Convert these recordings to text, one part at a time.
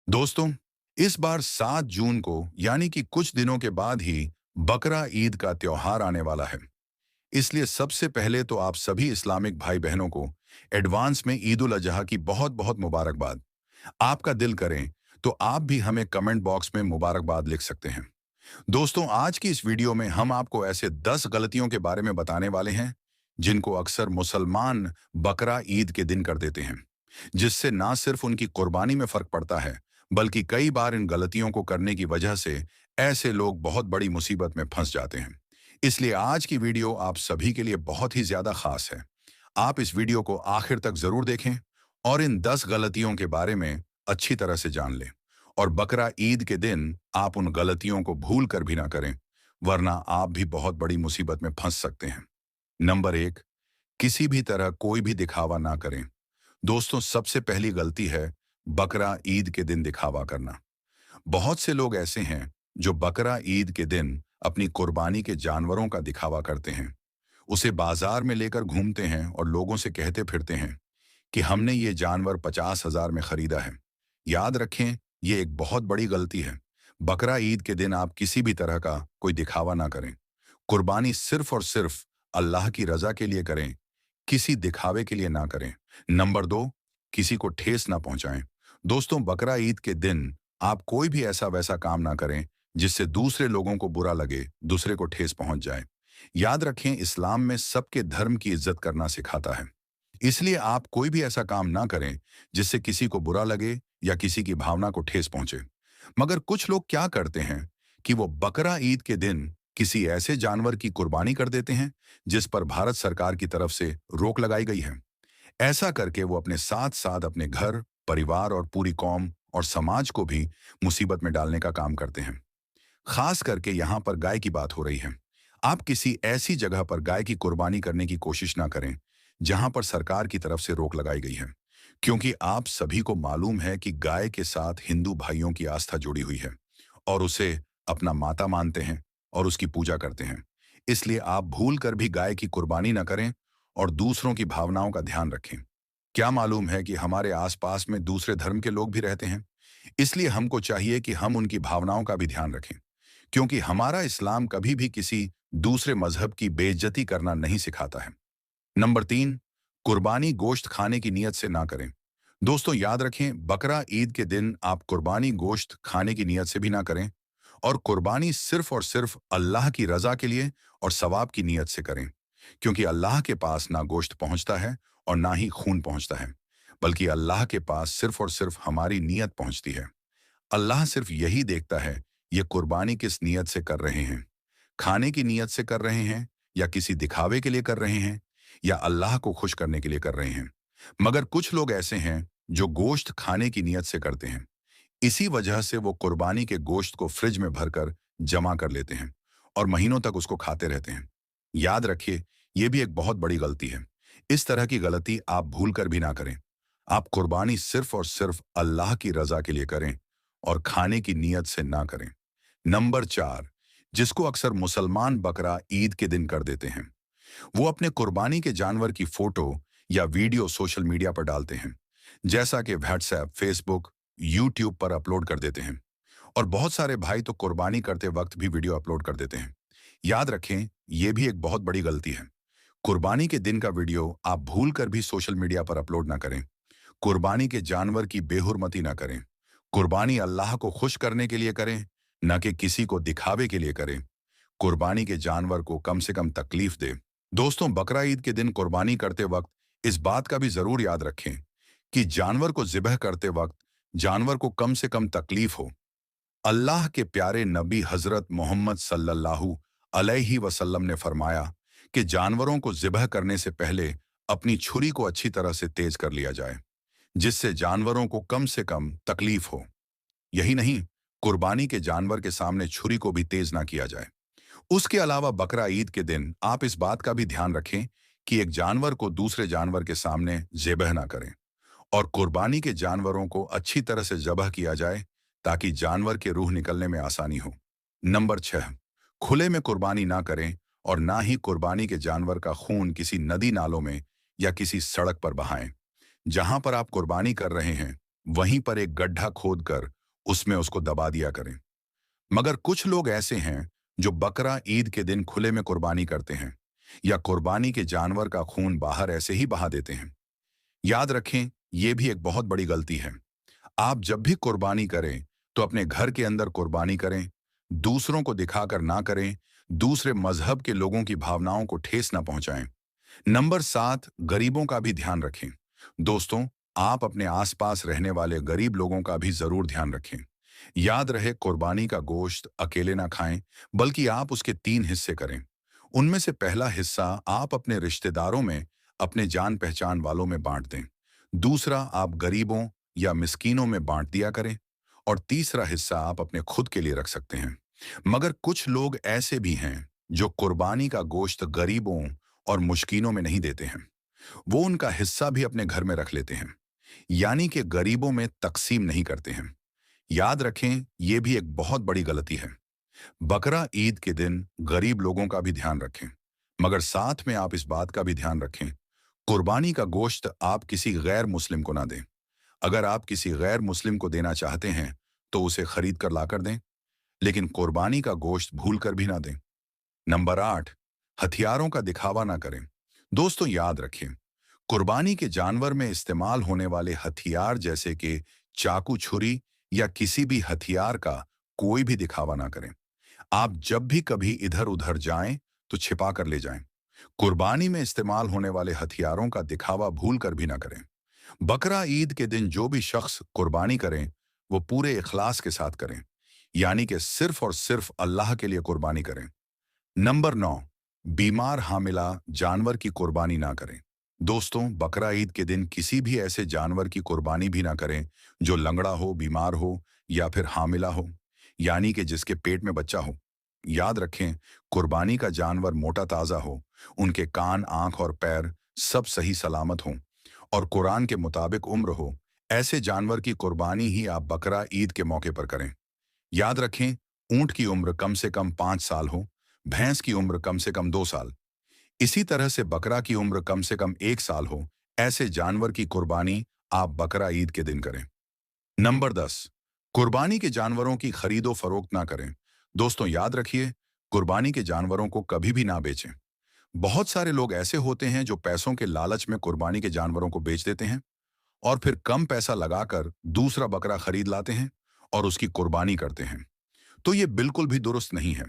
दोस्तों, इस बार 7 जून को यानी कि कुछ दिनों के बाद ही बकरा ईद का त्योहार आने वाला है। इसलिए सबसे पहले तो आप सभी इस्लामिक भाई बहनों को एडवांस में ईद उल अजहा की बहुत बहुत मुबारकबाद। आपका दिल करें तो आप भी हमें कमेंट बॉक्स में मुबारकबाद लिख सकते हैं। दोस्तों, आज की इस वीडियो में हम आपको ऐसे 10 गलतियों के बारे में बताने वाले हैं जिनको अक्सर मुसलमान बकरा ईद के दिन कर देते हैं, जिससे ना सिर्फ उनकी कुर्बानी में फर्क पड़ता है, बल्कि कई बार इन गलतियों को करने की वजह से ऐसे लोग बहुत बड़ी मुसीबत में फंस जाते हैं। इसलिए आज की वीडियो आप सभी के लिए बहुत ही ज्यादा खास है। आप इस वीडियो को आखिर तक जरूर देखें और इन 10 गलतियों के बारे में अच्छी तरह से जान लें। और बकरा ईद के दिन आप उन गलतियों को भूल कर भी ना करें, वरना आप भी बहुत बड़ी मुसीबत में फंस सकते हैं। नंबर 1, किसी भी तरह कोई भी दिखावा ना करें। दोस्तों, सबसे पहली गलती है बकरा ईद के दिन दिखावा करना। बहुत से लोग ऐसे हैं जो बकरा ईद के दिन अपनी कुर्बानी के जानवरों का दिखावा करते हैं, उसे बाजार में लेकर घूमते हैं और लोगों से कहते फिरते हैं कि हमने ये जानवर 50,000 में खरीदा है। याद रखें, ये एक बहुत बड़ी गलती है। बकरा ईद के दिन आप किसी भी तरह का कोई दिखावा ना करें। कुर्बानी सिर्फ और सिर्फ अल्लाह की रजा के लिए करें, किसी दिखावे के लिए ना करें। नंबर 2, किसी को ठेस ना पहुंचाएं। दोस्तों, बकरा ईद के दिन आप कोई भी ऐसा वैसा काम ना करें जिससे दूसरे लोगों को बुरा लगे, दूसरे को ठेस पहुंच जाए। याद रखें, इस्लाम में सबके धर्म की इज्जत करना सिखाता है। इसलिए आप कोई भी ऐसा काम ना करें जिससे किसी को बुरा लगे या किसी की भावना को ठेस पहुंचे। मगर कुछ लोग क्या करते हैं कि वो बकरा ईद के दिन किसी ऐसे जानवर की कुर्बानी कर देते हैं जिस पर भारत सरकार की तरफ से रोक लगाई गई है। ऐसा करके वो अपने साथ साथ अपने घर, परिवार और पूरी कौम और समाज को भी मुसीबत में डालने का काम करते हैं। खास करके यहाँ पर गाय की बात हो रही है। आप किसी ऐसी जगह पर गाय की कुर्बानी करने की कोशिश ना करें जहां पर सरकार की तरफ से रोक लगाई गई है, क्योंकि आप सभी को मालूम है कि गाय के साथ हिंदू भाइयों की आस्था जुड़ी हुई है और उसे अपना माता मानते हैं और उसकी पूजा करते हैं। इसलिए आप भूल कर भी गाय की कुर्बानी न करें और दूसरों की भावनाओं का ध्यान रखें। क्या मालूम है कि हमारे आसपास में दूसरे धर्म के लोग भी रहते हैं, इसलिए हमको चाहिए कि हम उनकी भावनाओं का भी ध्यान रखें, क्योंकि हमारा इस्लाम कभी भी किसी दूसरे मजहब की बेइज्जती करना नहीं सिखाता है। नंबर 3, कुर्बानी गोश्त खाने की नीयत से ना करें। दोस्तों, याद रखें, बकरा ईद के दिन आप कुर्बानी गोश्त खाने की नीयत से भी ना करें और कुर्बानी सिर्फ और सिर्फ अल्लाह की रजा के लिए और सवाब की नीयत से करें, क्योंकि अल्लाह के पास ना गोश्त पहुंचता है और ना ही खून पहुंचता है, बल्कि अल्लाह के पास सिर्फ और सिर्फ हमारी नीयत पहुंचती है। अल्लाह सिर्फ यही देखता है ये कुर्बानी किस नीयत से कर रहे हैं, खाने की नीयत से कर रहे हैं या किसी दिखावे के लिए कर रहे हैं या अल्लाह को खुश करने के लिए कर रहे हैं। मगर कुछ लोग ऐसे हैं जो गोश्त खाने की नीयत से करते हैं। इसी वजह से वो कुर्बानी के गोश्त को फ्रिज में भरकर जमा कर लेते हैं और महीनों तक उसको खाते रहते हैं। याद रखिए, ये भी एक बहुत बड़ी गलती है। इस तरह की गलती आप भूल कर भी ना करें। आप कुर्बानी सिर्फ और सिर्फ अल्लाह की रजा के लिए करें और खाने की नीयत से ना करें। नंबर 4, जिसको अक्सर मुसलमान बकरा ईद के दिन कर देते हैं, वो अपने कुर्बानी के जानवर की फोटो या वीडियो सोशल मीडिया पर डालते हैं, जैसा कि व्हाट्सएप, फेसबुक, यूट्यूब पर अपलोड कर देते हैं। और बहुत सारे भाई तो कुर्बानी करते वक्त भी वीडियो अपलोड कर देते हैं। याद रखें, यह भी एक बहुत बड़ी गलती है। कुर्बानी के दिन का वीडियो आप भूल कर भी सोशल मीडिया पर अपलोड ना करें। कुर्बानी के जानवर की बेहुरमती ना करें। कुर्बानी अल्लाह को खुश करने के लिए करें, न कि किसी को दिखावे के लिए करें। कुर्बानी के जानवर को कम से कम तकलीफ दे। दोस्तों, बकरा ईद के दिन कुर्बानी करते वक्त इस बात का भी जरूर याद रखें कि जानवर को ज़िबह करते वक्त जानवर को कम से कम तकलीफ हो। अल्लाह के प्यारे नबी हजरत मोहम्मद सल्लल्लाहु अलैहि वसल्लम ने फरमाया कि जानवरों को ज़िबह करने से पहले अपनी छुरी को अच्छी तरह से तेज कर लिया जाए, जिससे जानवरों को कम से कम तकलीफ हो। यही नहीं, कुर्बानी के जानवर के सामने छुरी को भी तेज ना किया जाए। उसके अलावा बकरा ईद के दिन आप इस बात का भी ध्यान रखें कि एक जानवर को दूसरे जानवर के सामने ज़िबह ना करें और कुर्बानी के जानवरों को अच्छी तरह से ज़बह किया जाए ताकि जानवर के रूह निकलने में आसानी हो। नंबर 6, खुले में कुर्बानी ना करें और ना ही कुर्बानी के जानवर का खून किसी नदी नालों में या किसी सड़क पर बहाएं। जहां पर आप कुर्बानी कर रहे हैं, वहीं पर एक गड्ढा खोदकर उसमें उसको दबा दिया करें। मगर कुछ लोग ऐसे हैं जो बकरा ईद के दिन खुले में कुर्बानी करते हैं या कुर्बानी के जानवर का खून बाहर ऐसे ही बहा देते हैं। याद रखें, यह भी एक बहुत बड़ी गलती है। आप जब भी कुर्बानी करें तो अपने घर के अंदर कुर्बानी करें, दूसरों को दिखाकर ना करें, दूसरे मजहब के लोगों की भावनाओं को ठेस ना पहुंचाएं। नंबर 7, गरीबों का भी ध्यान रखें। दोस्तों, आप अपने आसपास रहने वाले गरीब लोगों का भी जरूर ध्यान रखें। याद रहे, कुर्बानी का गोश्त अकेले ना खाएं, बल्कि आप उसके 3 हिस्से करें। उनमें से पहला हिस्सा आप अपने रिश्तेदारों में, अपने जान पहचान वालों में बांट दें। दूसरा आप गरीबों या मिस्कीनों में बांट दिया करें। और तीसरा हिस्सा आप अपने खुद के लिए रख सकते हैं। मगर कुछ लोग ऐसे भी हैं जो कुर्बानी का गोश्त गरीबों और मुश्किनों में नहीं देते हैं। वो उनका हिस्सा भी अपने घर में रख लेते हैं, यानी कि गरीबों में तकसीम नहीं करते हैं। याद रखें, यह भी एक बहुत बड़ी गलती है। बकरा ईद के दिन गरीब लोगों का भी ध्यान रखें, मगर साथ में आप इस बात का भी ध्यान रखें, कुर्बानी का गोश्त आप किसी गैर मुस्लिम को ना दें। अगर आप किसी गैर मुस्लिम को देना चाहते हैं तो उसे खरीद कर लाकर दें, लेकिन कुर्बानी का गोश्त भूल कर भी ना दें। नंबर 8, हथियारों का दिखावा ना करें। दोस्तों, याद रखें, कुर्बानी के जानवर में इस्तेमाल होने वाले हथियार जैसे कि चाकू, छुरी या किसी भी हथियार का कोई भी दिखावा ना करें। आप जब भी कभी इधर उधर जाएं तो छिपा कर ले जाएं। कुर्बानी में इस्तेमाल होने वाले हथियारों का दिखावा भूल कर भी ना करें। बकरा ईद के दिन जो भी शख्स कुर्बानी करें वो पूरे इखलास के साथ करें, यानी कि सिर्फ और सिर्फ अल्लाह के लिए कुर्बानी करें। नंबर 9, बीमार हामिला जानवर की कुर्बानी ना करें। दोस्तों, बकरा ईद के दिन किसी भी ऐसे जानवर की कुर्बानी भी ना करें जो लंगड़ा हो, बीमार हो या फिर हामिला हो, यानी कि जिसके पेट में बच्चा हो। याद रखें, कुर्बानी का जानवर मोटा ताजा हो, उनके कान, आंख और पैर सब सही सलामत हों और कुरान के मुताबिक उम्र हो। ऐसे जानवर की कुर्बानी ही आप बकरा ईद के मौके पर करें। याद रखें, ऊंट की उम्र कम से कम 5 साल हो, भैंस की उम्र कम से कम 2 साल, इसी तरह से बकरा की उम्र कम से कम 1 साल हो। ऐसे जानवर की कुर्बानी आप बकरा ईद के दिन करें। नंबर 10, कुर्बानी के जानवरों की खरीदो फरोख्त ना करें। दोस्तों, याद रखिए, कुर्बानी के जानवरों को कभी भी ना बेचें। बहुत सारे लोग ऐसे होते हैं जो पैसों के लालच में कुर्बानी के जानवरों को बेच देते हैं और फिर कम पैसा लगाकर दूसरा बकरा खरीद लाते हैं और उसकी कुर्बानी करते हैं। तो ये बिल्कुल भी दुरुस्त नहीं है।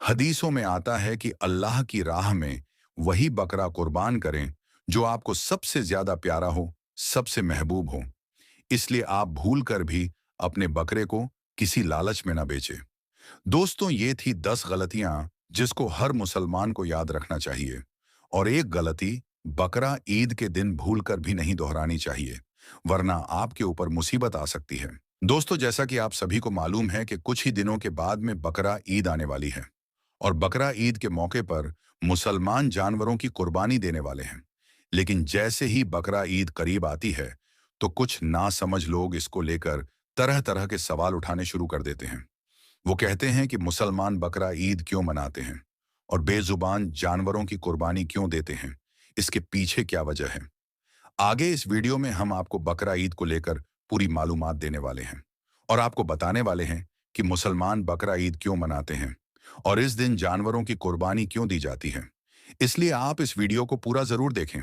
हदीसों में आता है कि अल्लाह की राह में वही बकरा कुर्बान करें जो आपको सबसे ज्यादा प्यारा हो, सबसे महबूब हो। इसलिए आप भूल कर भी अपने बकरे को किसी लालच में ना बेचें। दोस्तों, ये थी 10 गलतियां जिसको हर मुसलमान को याद रखना चाहिए। और एक गलती बकरा ईद के दिन भूलकर भी नहीं दोहरानी चाहिए, वरना आपके ऊपर मुसीबत आ सकती है। दोस्तों, जैसा कि आप सभी को मालूम है कि कुछ ही दिनों के बाद में बकरा ईद आने वाली है और बकरा ईद के मौके पर मुसलमान जानवरों की कुर्बानी देने वाले हैं। लेकिन जैसे ही बकरा ईद करीब आती है तो कुछ नासमझ लोग इसको लेकर तरह तरह के सवाल उठाने शुरू कर देते हैं। वो कहते हैं कि मुसलमान बकरा ईद क्यों मनाते हैं और बेजुबान जानवरों की कुर्बानी क्यों देते हैं, इसके पीछे क्या वजह है। आगे इस वीडियो में हम आपको बकरा ईद को लेकर पूरी मालूमात देने वाले हैं और आपको बताने वाले हैं कि मुसलमान बकरा ईद क्यों मनाते हैं और इस दिन जानवरों की कुर्बानी क्यों दी जाती है। इसलिए आप इस वीडियो को पूरा जरूर देखें।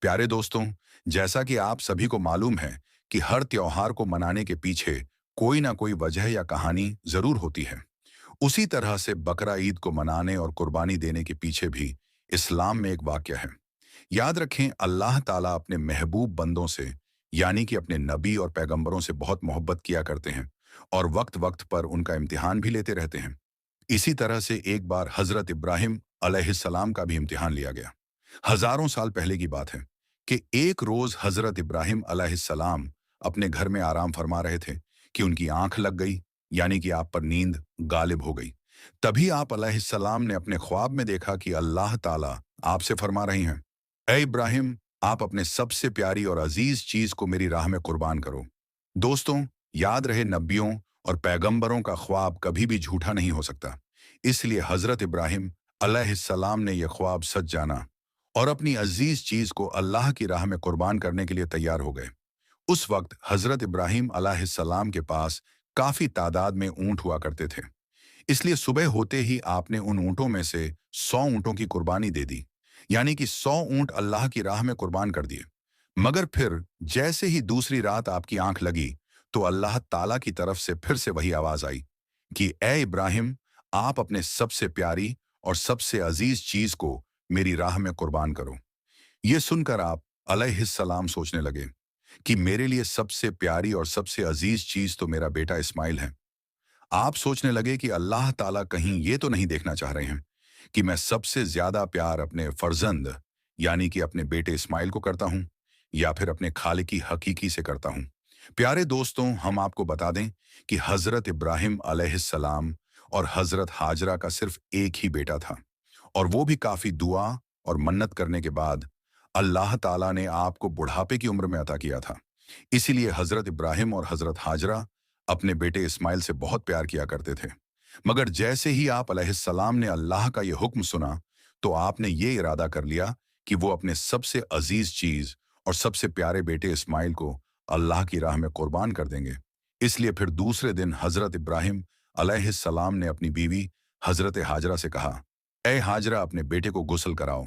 प्यारे दोस्तों, जैसा कि आप सभी को मालूम है कि हर त्योहार को मनाने के पीछे कोई ना कोई वजह या कहानी जरूर होती है। उसी तरह से बकरा ईद को मनाने और कुर्बानी देने के पीछे भी इस्लाम में एक वाक्य है। याद रखें, अल्लाह ताला अपने महबूब बंदों से, यानी कि अपने नबी और पैगंबरों से बहुत मोहब्बत किया करते हैं और वक्त वक्त पर उनका इम्तिहान भी लेते रहते हैं। इसी तरह से एक बार हजरत इब्राहिम अलैहिस्सलाम का भी इम्तिहान लिया गया। हजारों साल पहले की बात है कि एक रोज हजरत इब्राहिम अलैहिस्सलाम अपने घर में आराम फरमा रहे थे कि उनकी आंख लग गई, यानी कि आप पर नींद गालिब हो गई। तभी आप अलैहिस्सलाम ने अपने ख्वाब में देखा कि अल्लाह ताला आपसे फरमा रही हैं, ए इब्राहिम, आप अपने सबसे प्यारी और अजीज चीज को मेरी राह में कुर्बान करो। दोस्तों, याद रहे, नबियों और पैगंबरों का ख्वाब कभी भी झूठा नहीं हो सकता। इसलिए हजरत इब्राहिम अलैहिस्सलाम ने यह ख्वाब सच जाना और अपनी अजीज चीज को अल्लाह की राह में कुर्बान करने के लिए तैयार हो गए। उस वक्त हजरत इब्राहिम अलैहिस्सलाम के पास काफी तादाद में ऊंट हुआ करते थे। इसलिए सुबह होते ही आपने उन ऊंटों में से 100 ऊंटों की कुर्बानी दे दी, यानी कि 100 ऊंट अल्लाह की राह में कुर्बान कर दिए। मगर फिर जैसे ही दूसरी रात आपकी आंख लगी, तो अल्लाह ताला की तरफ से फिर से वही आवाज आई कि ए इब्राहिम, आप अपने सबसे प्यारी और सबसे अजीज चीज को मेरी राह में कुर्बान करो। ये सुनकर आप अलैहिस्सलाम सोचने लगे कि मेरे लिए सबसे प्यारी और सबसे अजीज चीज तो मेरा बेटा इस्माइल है। आप सोचने लगे कि अल्लाह ताला कहीं ये तो नहीं देखना चाह रहे हैं कि मैं सबसे ज्यादा प्यार अपने फर्जंद यानी कि अपने बेटे इस्माइल को करता हूं, या फिर अपने खालिकी हकीकी से करता हूं। प्यारे दोस्तों, हम आपको बता दें कि हजरत इब्राहिम अलैहिस्सलाम और हजरत हाजरा का सिर्फ एक ही बेटा था, और वो भी काफी दुआ और मन्नत करने के बाद अल्लाह ताला ने आपको बुढ़ापे की उम्र में अता किया था। इसीलिए हजरत इब्राहिम और हजरत हाजरा अपने बेटे इस्माइल से बहुत प्यार किया करते थे। मगर जैसे ही आप अलैहिस्सलाम ने अल्लाह का यह हुक्म सुना, तो आपने ये इरादा कर लिया कि वो अपने सबसे अजीज चीज और सबसे प्यारे बेटे इस्माइल को अल्लाह की राह में कुर्बान कर देंगे। इसलिए फिर दूसरे दिन हजरत इब्राहिम अलैहिस्सलाम ने अपनी बीवी हजरत हाजरा से कहा, ए हाजरा, अपने बेटे को गुस्ल कराओ,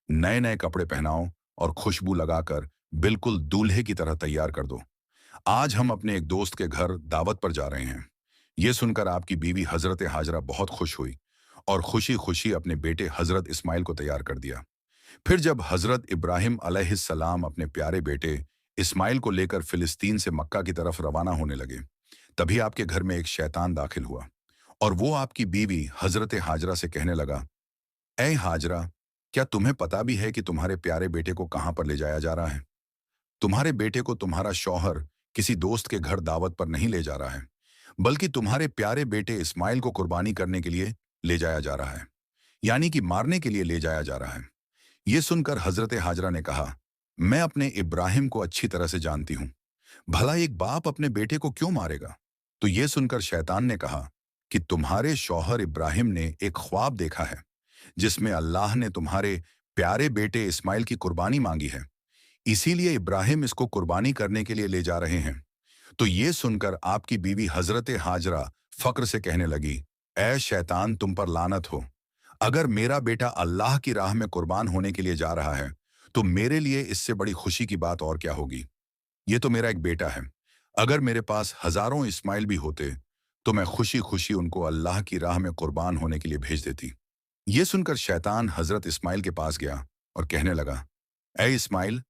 नए नए कपड़े पहनाओ और खुशबू लगाकर बिल्कुल दूल्हे की तरह तैयार कर दो। आज हम अपने एक दोस्त के घर दावत पर जा रहे हैं। ये सुनकर आपकी बीवी हजरत हाजरा बहुत खुश हुई और खुशी खुशी अपने बेटे हजरत इस्माइल को तैयार कर दिया। फिर जब हजरत इब्राहिम अलैहिस्सलाम अपने प्यारे बेटे इस्माइल को लेकर फिलिस्तीन से मक्का की तरफ रवाना होने लगे, तभी आपके घर में एक शैतान दाखिल हुआ और वो आपकी बीवी हजरत हाजरा से कहने लगा, ए हाजरा, क्या तुम्हें पता भी है कि तुम्हारे प्यारे बेटे को कहां पर ले जाया जा रहा है? तुम्हारे बेटे को तुम्हारा शौहर किसी दोस्त के घर दावत पर नहीं ले जा रहा है, बल्कि तुम्हारे प्यारे बेटे इस्माइल को कुर्बानी करने के लिए ले जाया जा रहा है, यानी कि मारने के लिए ले जाया जा रहा है। ये सुनकर हजरत हाजरा ने कहा, मैं अपने इब्राहिम को अच्छी तरह से जानती हूं, भला एक बाप अपने बेटे को क्यों मारेगा? तो ये सुनकर शैतान ने कहा कि तुम्हारे शौहर इब्राहिम ने एक ख्वाब देखा है जिसमें अल्लाह ने तुम्हारे प्यारे बेटे इस्माइल की कुर्बानी मांगी है, इसीलिए इब्राहिम इसको कुर्बानी करने के लिए ले जा रहे हैं। तो ये सुनकर आपकी बीवी हजरत हाजरा फक्र से कहने लगी, ऐ शैतान, तुम पर लानत हो। अगर मेरा बेटा अल्लाह की राह में कुर्बान होने के लिए जा रहा है, तो मेरे लिए इससे बड़ी खुशी की बात और क्या होगी। ये तो मेरा एक बेटा है। अगर मेरे पास हजारों इस्माइल भी होते, तो मैं खुशी खुशी उनको अल्लाह की राह में कुर्बान होने के लिए भेज देती। ये सुनकर शैतान हजरत इस्माइल के पास गया और कहने लगा, ऐ इस्माइल,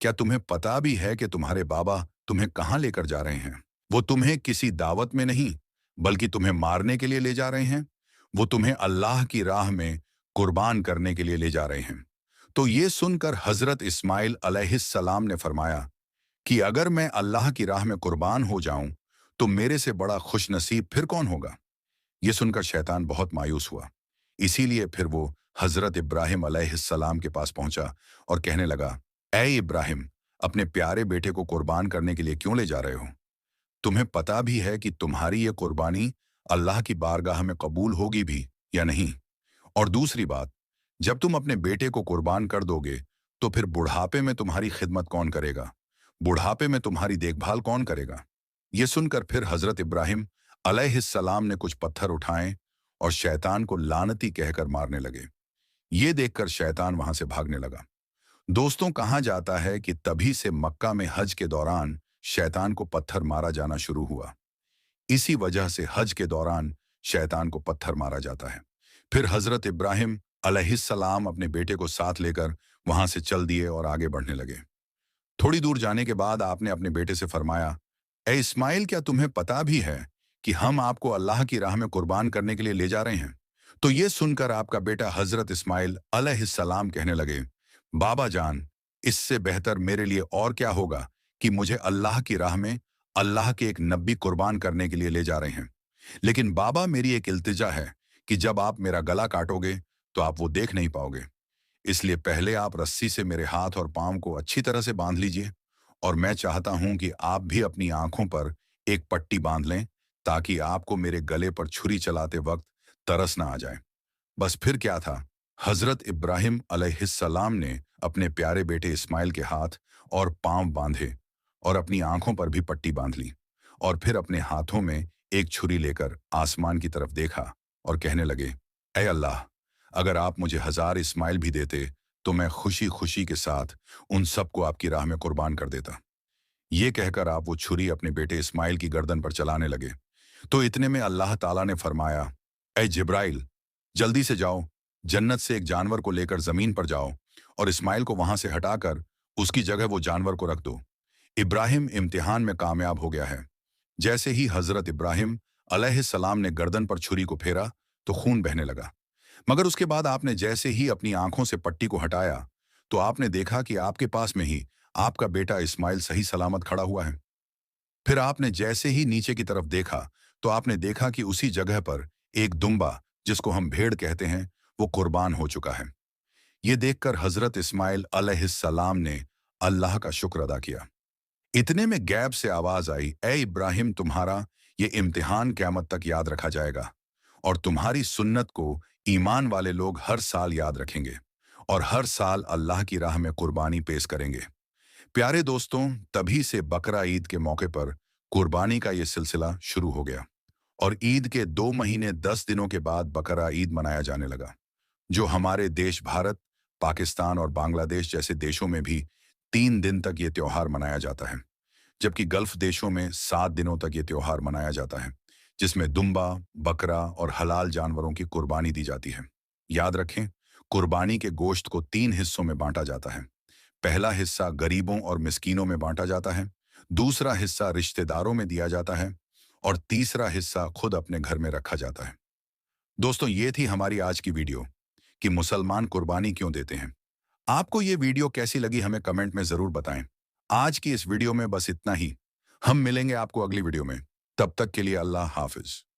क्या तुम्हें पता भी है कि तुम्हारे बाबा तुम्हें कहाँ लेकर जा रहे हैं? वो तुम्हें किसी दावत में नहीं, बल्कि तुम्हें मारने के लिए ले जा रहे हैं। वो तुम्हें अल्लाह की राह में कुर्बान करने के लिए ले जा रहे हैं। तो ये सुनकर हजरत इस्माइल अलैहिस्सलाम ने फरमाया कि अगर मैं अल्लाह की राह में कुर्बान हो जाऊं, तो मेरे से बड़ा खुश नसीब फिर कौन होगा। ये सुनकर शैतान बहुत मायूस हुआ। इसीलिए फिर वो हजरत इब्राहिम अलैहिस्सलाम के पास पहुंचा और कहने लगा, ऐ इब्राहिम, अपने प्यारे बेटे को कुर्बान करने के लिए क्यों ले जा रहे हो? तुम्हें पता भी है कि तुम्हारी ये कुर्बानी अल्लाह की बारगाह में कबूल होगी भी या नहीं? और दूसरी बात, जब तुम अपने बेटे को कुर्बान कर दोगे, तो फिर बुढ़ापे में तुम्हारी खिदमत कौन करेगा? बुढ़ापे में तुम्हारी देखभाल कौन करेगा? ये सुनकर फिर हजरत इब्राहिम अलैहिस्सलाम ने कुछ पत्थर उठाए और शैतान को लानती कहकर मारने लगे। ये देखकर शैतान वहां से भागने लगा। दोस्तों, कहा जाता है कि तभी से मक्का में हज के दौरान शैतान को पत्थर मारा जाना शुरू हुआ। इसी वजह से हज के दौरान शैतान को पत्थर मारा जाता है। फिर हजरत इब्राहिम अलैहिस्सलाम अपने बेटे को साथ लेकर वहां से चल दिए और आगे बढ़ने लगे। थोड़ी दूर जाने के बाद आपने अपने बेटे से फरमाया, ए इस्माइल, क्या तुम्हें पता भी है कि हम आपको अल्लाह की राह में कुर्बान करने के लिए ले जा रहे हैं? तो ये सुनकर आपका बेटा हजरत इस्माइल अलैहिस्सलाम कहने लगे, बाबा जान, इससे बेहतर मेरे लिए और क्या होगा कि मुझे अल्लाह की राह में अल्लाह के एक नबी कुर्बान करने के लिए ले जा रहे हैं। लेकिन बाबा, मेरी एक इल्तिजा है कि जब आप मेरा गला काटोगे तो आप वो देख नहीं पाओगे। इसलिए पहले आप रस्सी से मेरे हाथ और पांव को अच्छी तरह से बांध लीजिए, और मैं चाहता हूं कि आप भी अपनी आंखों पर एक पट्टी बांध लें, ताकि आपको मेरे गले पर छुरी चलाते वक्त तरस ना आ जाए। बस फिर क्या था, हजरत इब्राहिम अलैहिस्सलाम ने अपने प्यारे बेटे इस्माइल के हाथ और पांव बांधे और अपनी आंखों पर भी पट्टी बांध ली, और फिर अपने हाथों में एक छुरी लेकर आसमान की तरफ देखा और कहने लगे, ऐ अल्लाह, अगर आप मुझे 1000 इस्माइल भी देते तो मैं खुशी खुशी के साथ उन सबको आपकी राह में कुर्बान कर देता। ये कहकर आप वो छुरी अपने बेटे इस्माइल की गर्दन पर चलाने लगे। तो इतने में अल्लाह ताला ने फरमाया, ऐ जिब्राइल, जल्दी से जाओ, जन्नत से एक जानवर को लेकर जमीन पर जाओ और इस्माइल को वहां से हटाकर उसकी जगह वो जानवर को रख दो। इब्राहिम इम्तिहान में कामयाब हो गया है। जैसे ही हजरत इब्राहिम अलैहिस्सलाम ने गर्दन पर छुरी को फेरा तो खून बहने लगा। मगर उसके बाद आपने जैसे ही अपनी आंखों से पट्टी को हटाया तो आपने देखा कि आपके पास में ही आपका बेटा इस्माइल सही सलामत खड़ा हुआ है। फिर आपने जैसे ही नीचे की तरफ देखा तो आपने देखा कि उसी जगह पर एक दुम्बा, जिसको हम भेड़ कहते हैं, वो कुर्बान हो चुका है। ये देखकर हजरत इस्माइल अलैहिस्सलाम ने अल्लाह का शुक्र अदा किया। इतने में गैब से आवाज आई, ए इब्राहिम, तुम्हारा ये इम्तिहान क़यामत तक याद रखा जाएगा और तुम्हारी सुन्नत को ईमान वाले लोग हर साल याद रखेंगे और हर साल अल्लाह की राह में कुर्बानी पेश करेंगे। प्यारे दोस्तों, तभी से बकरा ईद के मौके पर कुर्बानी का ये सिलसिला शुरू हो गया और ईद के 2 महीने 10 दिनों के बाद बकरा ईद मनाया जाने लगा, जो हमारे देश भारत, पाकिस्तान और बांग्लादेश जैसे देशों में भी 3 दिन तक ये त्योहार मनाया जाता है, जबकि गल्फ देशों में 7 दिनों तक ये त्योहार मनाया जाता है, जिसमें दुम्बा, बकरा और हलाल जानवरों की कुर्बानी दी जाती है। याद रखें, कुर्बानी के गोश्त को 3 हिस्सों में बांटा जाता है। पहला हिस्सा गरीबों और मिस्कीनों में बांटा जाता है, दूसरा हिस्सा रिश्तेदारों में दिया जाता है और तीसरा हिस्सा खुद अपने घर में रखा जाता है। दोस्तों, ये थी हमारी आज की वीडियो कि मुसलमान कुर्बानी क्यों देते हैं। आपको ये वीडियो कैसी लगी हमें कमेंट में जरूर बताएं। आज की इस वीडियो में बस इतना ही। हम मिलेंगे आपको अगली वीडियो में। तब तक के लिए अल्लाह हाफिज।